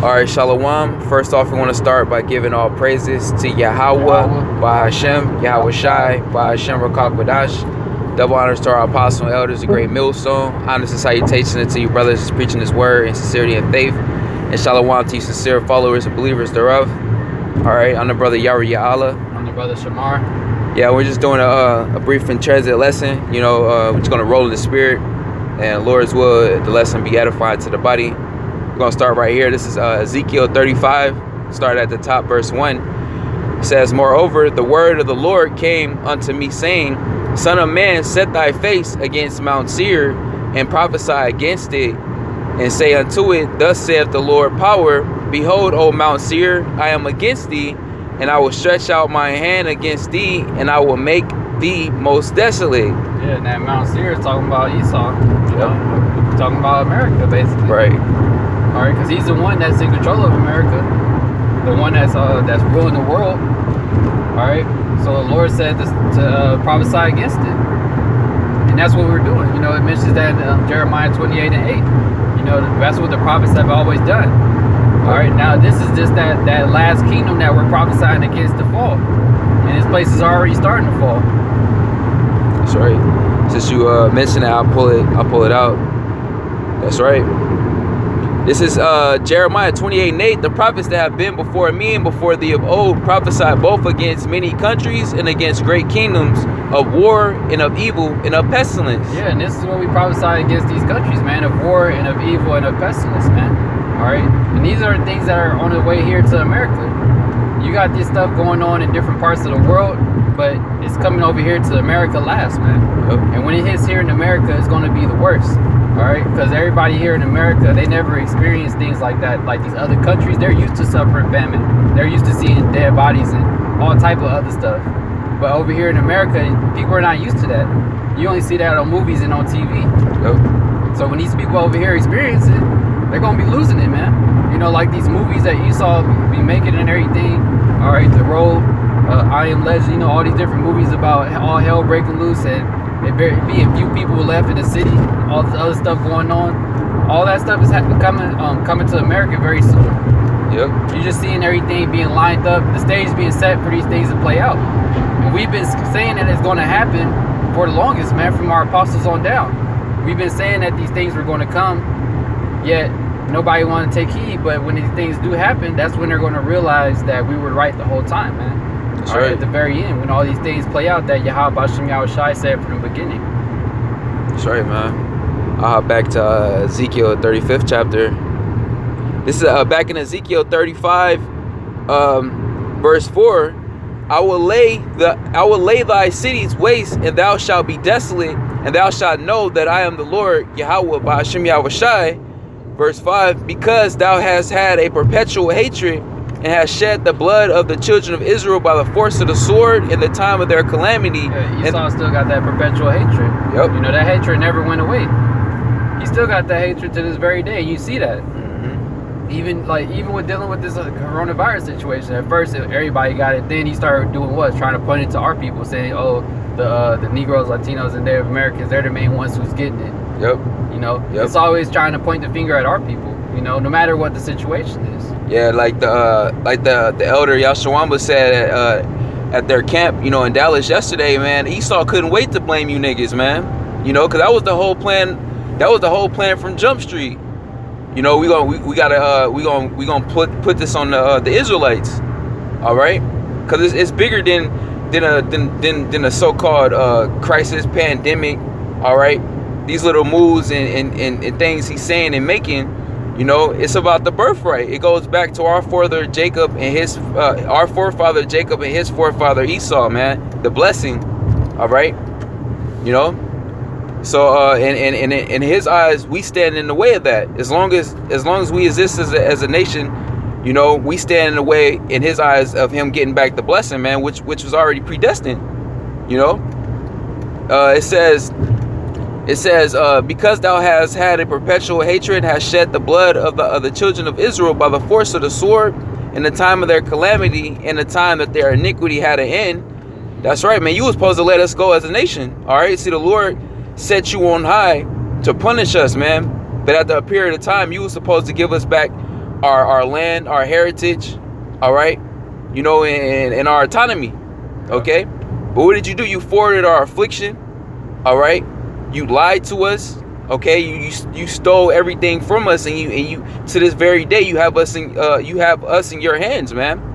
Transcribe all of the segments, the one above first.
Alright, Shalom. First off, we want to start by giving all praises to Yahweh, by Hashem, Yahweh Shai, by Hashem Rakak Wadash. Double honors to our apostle and elders, a great millstone. Honors and salutations to you brothers preaching this word in sincerity and faith. And Shalom to you sincere followers and believers thereof. Alright, I'm the brother Yari Ya'ala. I'm the brother Shamar. Yeah, we're just doing a brief and transit lesson. You know, we're just going to roll in the spirit. And Lord's will, the lesson be edifying to the body. We're going to start right here. This is Ezekiel 35. Start at the top, verse 1. It says, Moreover, the word of the Lord came unto me, saying, Son of man, set thy face against Mount Seir, and prophesy against it, and say unto it, Thus saith the Lord power, Behold, O Mount Seir, I am against thee, and I will stretch out my hand against thee, and I will make thee most desolate. Yeah, and that Mount Seir is talking about Esau. You know, talking about America, basically. Right. All right, because he's the one that's in control of America, the one that's ruling the world. All right, so the Lord said to prophesy against it, and that's what we're doing. You know, it mentions that in Jeremiah 28 and 8. You know, that's what the prophets have always done. All right, now this is just that last kingdom that we're prophesying against to fall, and this place is already starting to fall. That's right. Since you mentioned that, I'll pull it out. That's right. This is Jeremiah 28 and 8. The prophets that have been before me and before thee of old prophesied both against many countries and against great kingdoms, of war and of evil and of pestilence. Yeah, and this is what we prophesy against these countries, man, of war and of evil and of pestilence, man. All right, and these are things that are on the way here to America. You got this stuff going on in different parts of the world, but it's coming over here to America last, man. Yep. And when it hits here in America, it's going to be the worst. All right, because everybody here in America, they never experienced things like that. Like these other countries, they're used to suffering famine. They're used to seeing dead bodies and all type of other stuff. But over here in America, people are not used to that. You only see that on movies and on TV. Yep. So when these people over here experience it, they're gonna be losing it, man. You know, like these movies that you saw be making and everything. All right, The Road, I Am Legend. You know, all these different movies about all hell breaking loose and it being few people left in the city, all this other stuff going on. All that stuff is coming to America very soon. Yep. You're just seeing everything being lined up, the stage being set for these things to play out. And we've been saying that it's going to happen for the longest, man, from our apostles on down. We've been saying that these things were going to come, yet nobody wanted to take heed. But when these things do happen, that's when they're going to realize that we were right the whole time, man. That's right. right. At the very end, when all these things play out, that Yahweh Hashem Yahweh Shai said from the beginning. That's right, man. I'll hop back to Ezekiel 35th chapter. This is back in Ezekiel 35, verse 4. I will lay thy cities waste, and thou shalt be desolate, and thou shalt know that I am the Lord Yahweh by Hashem Yahweh Shai. Verse 5. Because thou hast had a perpetual hatred, and has shed the blood of the children of Israel by the force of the sword in the time of their calamity. Yeah, Esau still got that perpetual hatred. Yep. You know, that hatred never went away. He still got that hatred to this very day. You see that. Mm-hmm. Even with dealing with this coronavirus situation. At first, everybody got it. Then he started doing what? Trying to point it to our people, saying, "Oh, the Negroes, Latinos, and Native Americans, they're the main ones who's getting it." Yep. You know, Yep. It's always trying to point the finger at our people. You know, no matter what the situation is. Yeah, like the elder Yashawamba said at their camp, you know, in Dallas yesterday, man. Esau couldn't wait to blame you niggas, man. You know, because that was the whole plan. That was the whole plan from Jump Street. You know, we gonna put this on the Israelites, all right? Because it's bigger than a so-called crisis pandemic, all right? These little moves and things he's saying and making. You know, it's about the birthright. It goes back to our forefather Jacob and his forefather Esau, man. The blessing, all right. You know, so in his eyes, we stand in the way of that. As long as we exist as a nation, you know, we stand in the way in his eyes of him getting back the blessing, man, which was already predestined. You know, it says. Because thou hast had a perpetual hatred, hast shed the blood of the children of Israel by the force of the sword in the time of their calamity, in the time that their iniquity had an end. That's right, man. You was supposed to let us go as a nation. All right. See, the Lord set you on high to punish us, man. But at the period of time, you were supposed to give us back our land, our heritage, all right, you know, and our autonomy, okay? But what did you do? You forwarded our affliction, all right? You lied to us, okay? You stole everything from us, and you to this very day you have us in your hands, man.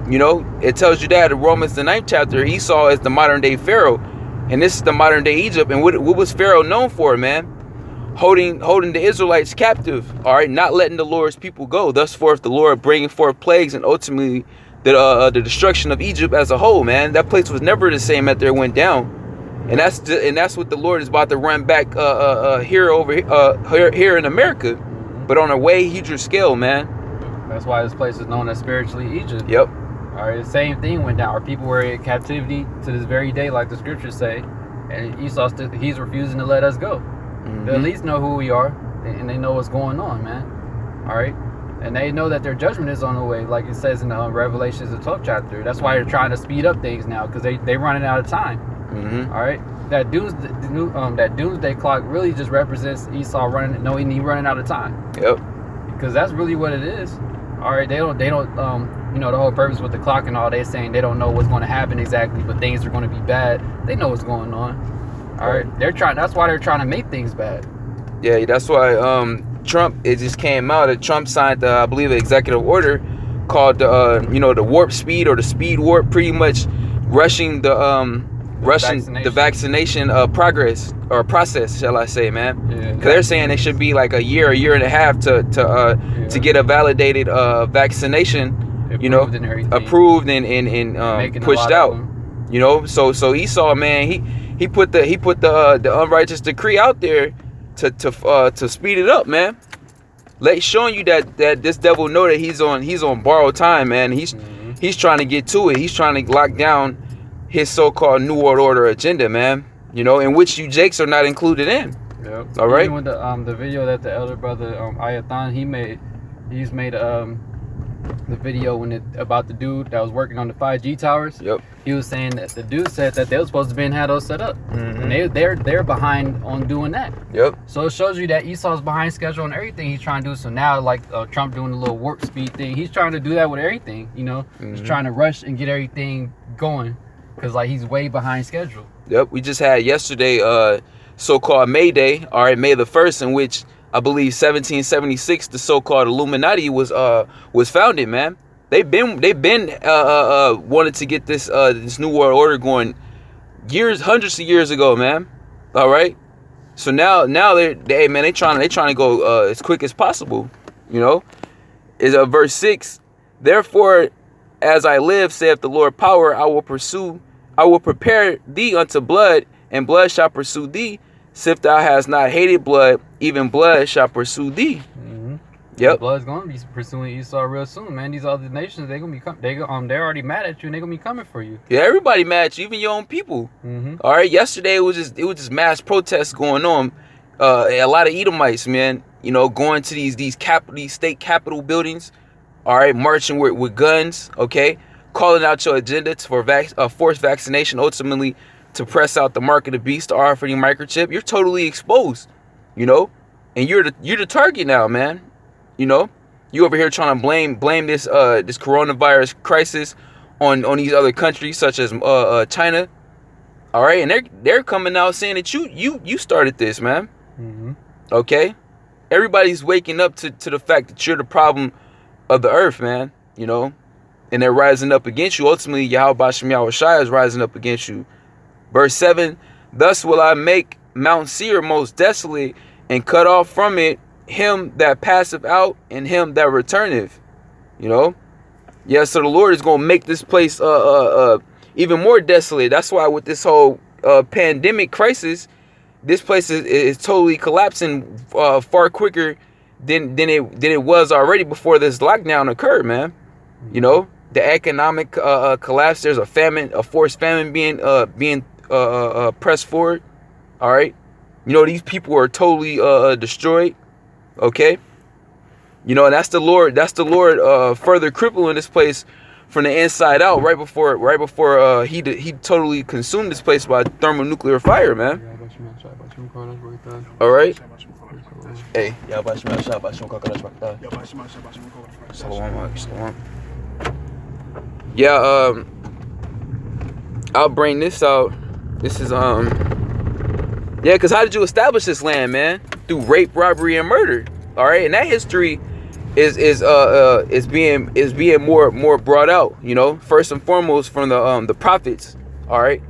You know, it tells you that in Romans the 9th chapter, Esau is the modern day Pharaoh, and this is the modern day Egypt. And what was Pharaoh known for, man? Holding the Israelites captive, all right, not letting the Lord's people go. Thus forth the Lord bringing forth plagues, and ultimately the destruction of Egypt as a whole, man. That place was never the same after it went down, and that's what the Lord is about to run back here in America, but on a way huger scale, man. That's why this place is known as spiritually Egypt. Yep. All right, the same thing went down. Our people were in captivity to this very day, like the scriptures say, and Esau he's refusing to let us go. They at least know who we are, and they know what's going on, man. All right, and they know that their judgment is on the way, like it says in Revelations, the 12th chapter. That's why they're trying to speed up things now, because they running out of time. All right, that doomsday clock really just represents Esau running out of time. Yep. Because that's really what it is. All right, they don't you know, the whole purpose with the clock and all, they're saying they don't know what's going to happen exactly, but things are going to be bad. They know what's going on. All right, that's why they're trying to make things bad. Yeah, that's why Trump, it just came out that Trump signed I believe an executive order called you know, the warp speed, or the speed warp, pretty much rushing the vaccination progress, or process, shall I say, man? Because they're saying it should be like a year and a half to get a validated vaccination, you know, approved and pushed out. You know, so Esau, man, he put the unrighteous decree out there to speed it up, man. Showing you that this devil know that he's on borrowed time, man. He's trying to get to it. He's trying to lock down his so-called New World Order agenda, man. You know, in which you Jakes are not included in. Yep. All right. Even with the video that the elder brother Ayathan he's made the video about the dude that was working on the 5G towers. Yep. He was saying that the dude said that they were supposed to be had those set up, and they're behind on doing that. Yep. So it shows you that Esau's behind schedule on everything he's trying to do. So now, like Trump doing the little warp speed thing, he's trying to do that with everything. You know, he's trying to rush and get everything going, because like he's way behind schedule. Yep. We just had yesterday so-called May Day, all right, May the 1st, in which I believe 1776 the so-called Illuminati was founded, man. They've been wanted to get this New World Order going hundreds of years ago, man. All right. So now they trying to go as quick as possible, you know. Is verse 6. Therefore, as I live, saith the Lord power, I will prepare thee unto blood, and blood shall pursue thee. If thou hast not hated blood, even blood shall pursue thee. Yep. Blood's gonna be pursuing Esau real soon, man. These other nations, they're already mad at you, and they're gonna be coming for you. Yeah, everybody mad at you, even your own people. All right. Yesterday it was just mass protests going on. A lot of Edomites, man, you know, going to these state capitol buildings. All right, marching with guns. Okay, calling out your agenda for forced vaccination, ultimately to press out the mark of the beast, to offer you microchip. You're totally exposed, you know, and you're the target now, man. You know, you over here trying to blame this coronavirus crisis on these other countries such as China. All right, and they're coming out saying that you started this, man. Okay, everybody's waking up to the fact that you're the problem of the earth, man. You know, and they're rising up against you. Ultimately, Yahweh Shem Yahushua is rising up against you. Verse 7, thus will I make Mount Seir most desolate, and cut off from it him that passeth out, and him that returneth. You know? Yeah, so the Lord is going to make this place even more desolate. That's why with this whole pandemic crisis, this place is totally collapsing far quicker than it was already before this lockdown occurred, man. You know? The economic collapse, there's a forced famine being pressed forward. All right, you know, these people are totally destroyed. Okay, you know, and that's the Lord further crippling this place from the inside out, right before he totally consumed this place by thermonuclear fire, man. All right. Hey, yeah, yeah, I'll bring this out. This is yeah, because how did you establish this land, man? Through rape, robbery, and murder. All right, and that history is being more brought out. You know, first and foremost from the prophets. All right,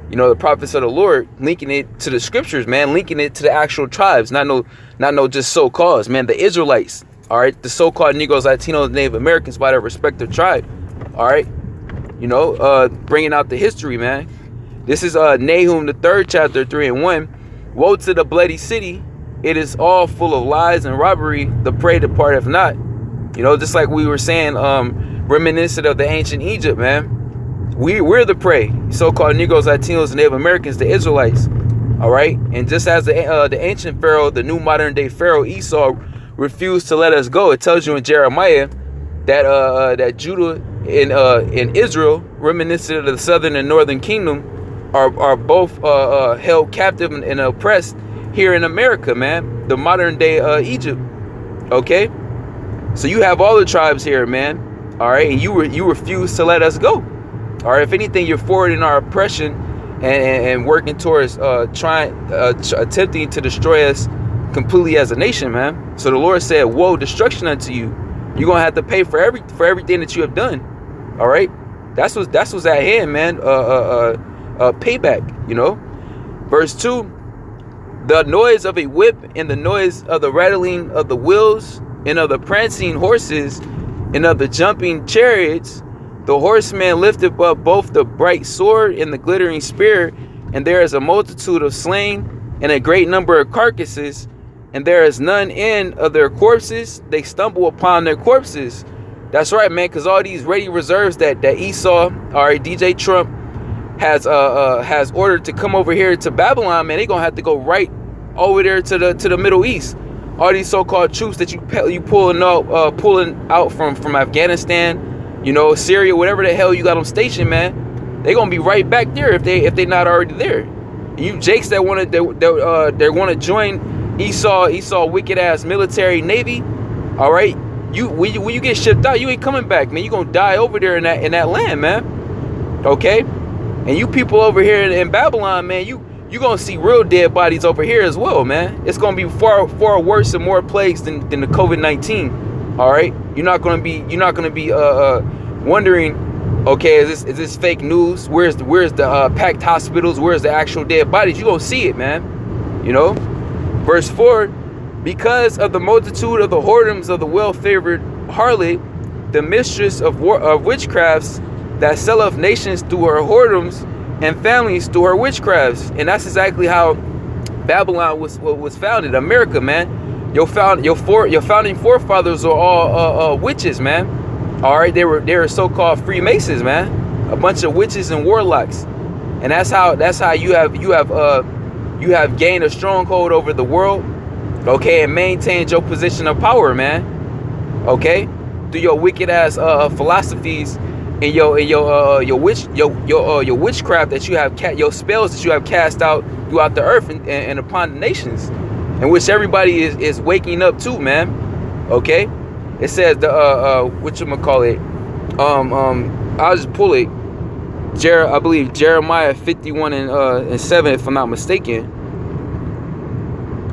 you know, the prophets of the Lord, linking it to the scriptures, man, linking it to the actual tribes, not no just so-called, man, the Israelites. All right, the so-called Negroes, Latinos, Native Americans by their respective tribe. All right, you know, bringing out the history, man. This is Nahum, the 3rd chapter, 3 and 1. Woe to the bloody city. It is all full of lies and robbery. The prey departeth not. You know, just like we were saying, reminiscent of the ancient Egypt, man. We're the prey. So-called Negroes, Latinos, and Native Americans, the Israelites. All right. And just as the ancient Pharaoh, the new modern day Pharaoh Esau, refused to let us go. It tells you in Jeremiah that that Judah and Israel, reminiscent of the southern and northern kingdom, are both held captive and oppressed here in America, man. The modern day Egypt. Okay, so you have all the tribes here, man. All right, and you refuse to let us go. All right, if anything, you're forwarding our oppression and working towards attempting to destroy us completely as a nation, man. So the Lord said, "Woe, destruction unto you! You're gonna have to pay for everything that you have done." All right, that's what's at hand, man. Payback, you know. Verse 2, the noise of a whip and the noise of the rattling of the wheels and of the prancing horses and of the jumping chariots, the horseman lifted up both the bright sword and the glittering spear, and there is a multitude of slain and a great number of carcasses, and there is none end of their corpses. They stumble upon their corpses. That's right, man, because all these ready reserves that Esau, all right, DJ Trump, has ordered to come over here to Babylon, man, they gonna have to go right over there to the Middle East. All these so-called troops that you pulling out from Afghanistan, you know, Syria, whatever the hell you got them stationed, man, they gonna be right back there if they not already there. And you jakes that want to join Esau wicked ass military navy, all right, when you get shipped out, you ain't coming back, man. You gonna die over there in that land, man. Okay. And you people over here in Babylon, man, you gonna see real dead bodies over here as well, man. It's gonna be far worse and more plagues than the COVID-19. All right, you're not gonna be wondering, okay, is this fake news? Where's the packed hospitals? Where's the actual dead bodies? You gonna see it, man. You know. Verse 4, because of the multitude of the whoredoms of the well-favored harlot, the mistress of witchcrafts, that selleth nations through her whoredoms and families through her witchcrafts. And that's exactly how Babylon was founded. America, man. Your founding forefathers are all witches, man. All right, they were so-called Freemasons, man. A bunch of witches and warlocks. And that's how you have gained a stronghold over the world, okay, and maintained your position of power, man. Okay, through your wicked ass philosophies and your witchcraft that you have, your spells that you have cast out throughout the earth and upon the nations, in which everybody is waking up to, man. Okay, it says the whatchamacallit, I'll just pull it. I believe Jeremiah 51 and 7, if I'm not mistaken.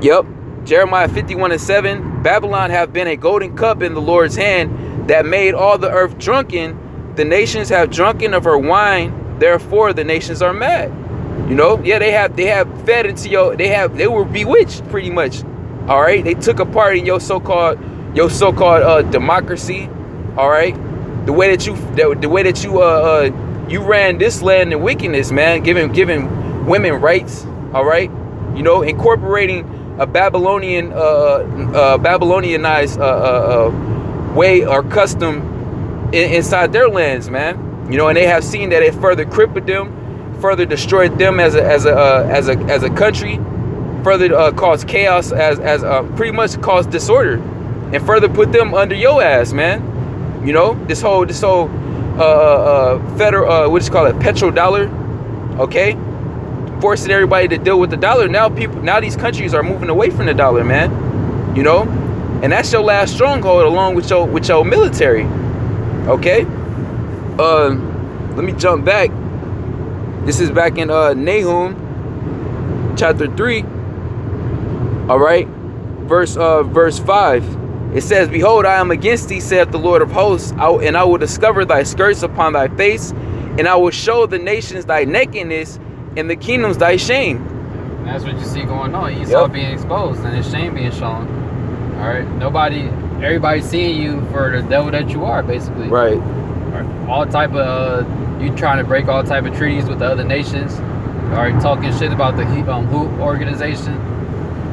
Yep, Jeremiah 51 and 7. Babylon have been a golden cup in the Lord's hand that made all the earth drunken. The nations have drunken of her wine, therefore the nations are mad. You know, yeah, they have fed into they were bewitched pretty much. All right, they took a part in your so-called democracy. All right, the way that you ran this land in wickedness, man, giving women rights. All right, you know, incorporating a Babylonianized way or custom inside their lands, man. You know, and they have seen that it further crippled them, further destroyed them as a country, further caused chaos, as pretty much caused disorder, and further put them under your ass, man. You know, this whole federal petrodollar, okay, forcing everybody to deal with the dollar. Now these countries are moving away from the dollar, man. you know, and that's your last stronghold along with your military. Okay. Let me jump back. This is back in Nahum chapter 3. All right, verse 5. It says, "Behold, I am against thee, saith the Lord of hosts, and I will discover thy skirts upon thy face, and I will show the nations thy nakedness, and the kingdoms thy shame." And that's what you see going on. Esau being exposed and his shame being shown. All right, everybody seeing you for the devil that you are, basically. Right. All type of you trying to break all type of treaties with the other nations. All right, talking shit about the WHO organization.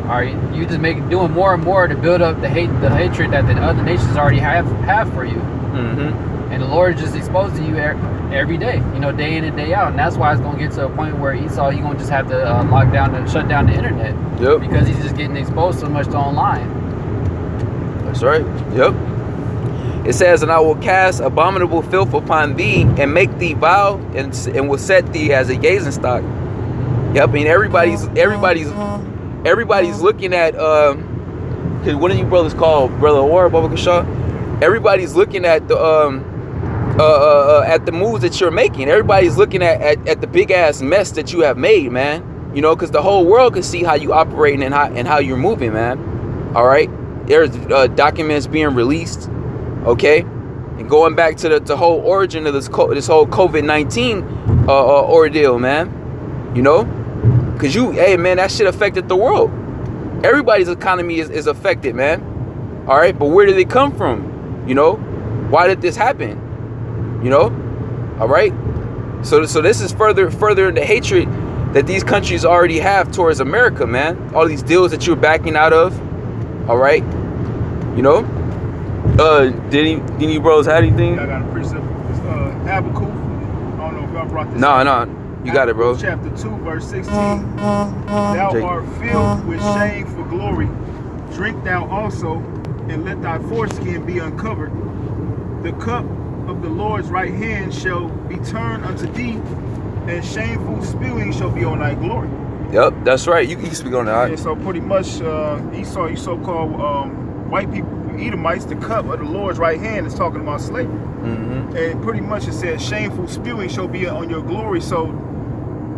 All right, you just doing more and more to build up the hatred that the other nations already have for you. Mm-hmm. And the Lord is just exposing you every day, you know, day in and day out. And that's why it's gonna get to a point where Esau, he's gonna just have to lock down and shut down the internet. Yep. Because he's just getting exposed so much to online. That's right. Yep. It says, "And I will cast abominable filth upon thee, and make thee vile, and will set thee as a gazing stock." Yep. And everybody's looking at cause what are you brothers called, Brother Or Baba Kashaw? Everybody's looking at the moves that you're making. Everybody's looking at the big ass mess that you have made, man. You know, because the whole world can see how you operating and how you're moving, man. All right. There's documents being released. Okay, and going back to the whole origin of this whole COVID-19 ordeal, man. You know, because hey man, that shit affected the world. Everybody's economy is affected, man. All right, but where did it come from? You know, why did this happen? You know, all right. So this is further the hatred that these countries already have towards America, man. All these deals that you're backing out of. All right, you know. Did any bros have anything? I got a precept. It's Habakkuk. I don't know if y'all brought this. No, you got it, bro. Chapter 2, verse 16. Thou art filled with shame for glory. Drink thou also, and let thy foreskin be uncovered. The cup of the Lord's right hand shall be turned unto thee, and shameful spewing shall be on thy glory. Yep, that's right. You can speak on that. Yeah, so pretty much Esau, you so-called white people, Edomites, the cup of the Lord's right hand is talking about slavery. Mm-hmm. And pretty much it says, shameful spewing shall be on your glory. So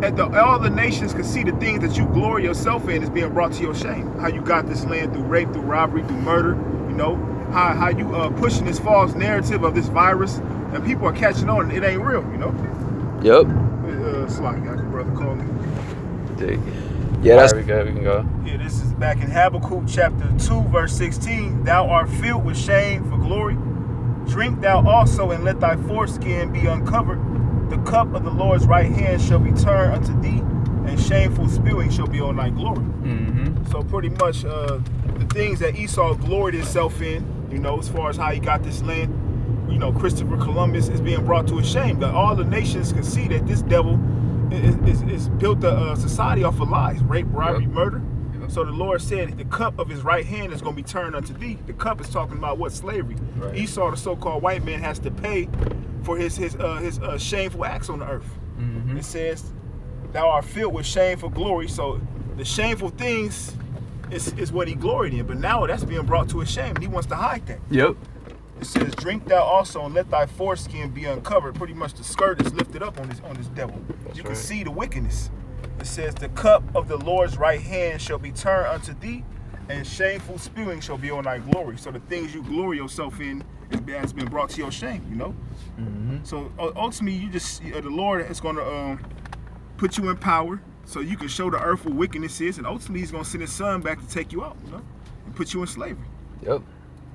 all the nations can see the things that you glory yourself in is being brought to your shame. How you got this land through rape, through robbery, through murder, you know. How you pushing this false narrative of this virus, and people are catching on, and it ain't real, you know. Yep. Slack, I can brother call me. Yeah, that's... There we go, we can go. Yeah, this is back in Habakkuk chapter 2, verse 16. Thou art filled with shame for glory. Drink thou also, and let thy foreskin be uncovered. The cup of the Lord's right hand shall be turned unto thee, and shameful spewing shall be on thy glory. Mm-hmm. So pretty much the things that Esau gloried himself in, you know, as far as how he got this land, you know, Christopher Columbus is being brought to a shame. That all the nations can see that this devil is built a society off of lies, rape, robbery, murder. So the Lord said the cup of his right hand is going to be turned unto thee. The cup is talking about what? Slavery. Right. Esau, the so-called white man, has to pay for his shameful acts on the earth. Mm-hmm. It says, thou art filled with shame for glory. So the shameful things is what he gloried in. But now that's being brought to a shame, and he wants to hide that. Yep. It says, drink thou also, and let thy foreskin be uncovered. Pretty much the skirt is lifted up on this devil. That's you can see the wickedness. It says, the cup of the Lord's right hand shall be turned unto thee, and shameful spewing shall be on thy glory. So the things you glory yourself in has been brought to your shame, you know? Mm-hmm. So ultimately, you just the Lord is going to put you in power so you can show the earth what wickedness is, and ultimately he's going to send his son back to take you out, you know, and put you in slavery. Yep.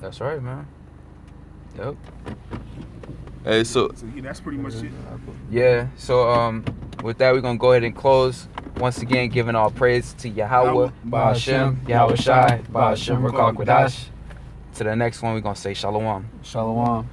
That's right, man. Yep. Hey, so yeah, that's pretty much it. Yeah, so with that, we're gonna go ahead and close. Once again, giving all praise to Yahweh, Ba'ashem, Yahweh Shai, Ba'ashem, Rakak Wadash. To the next one, we're gonna say Shalom. Shalom.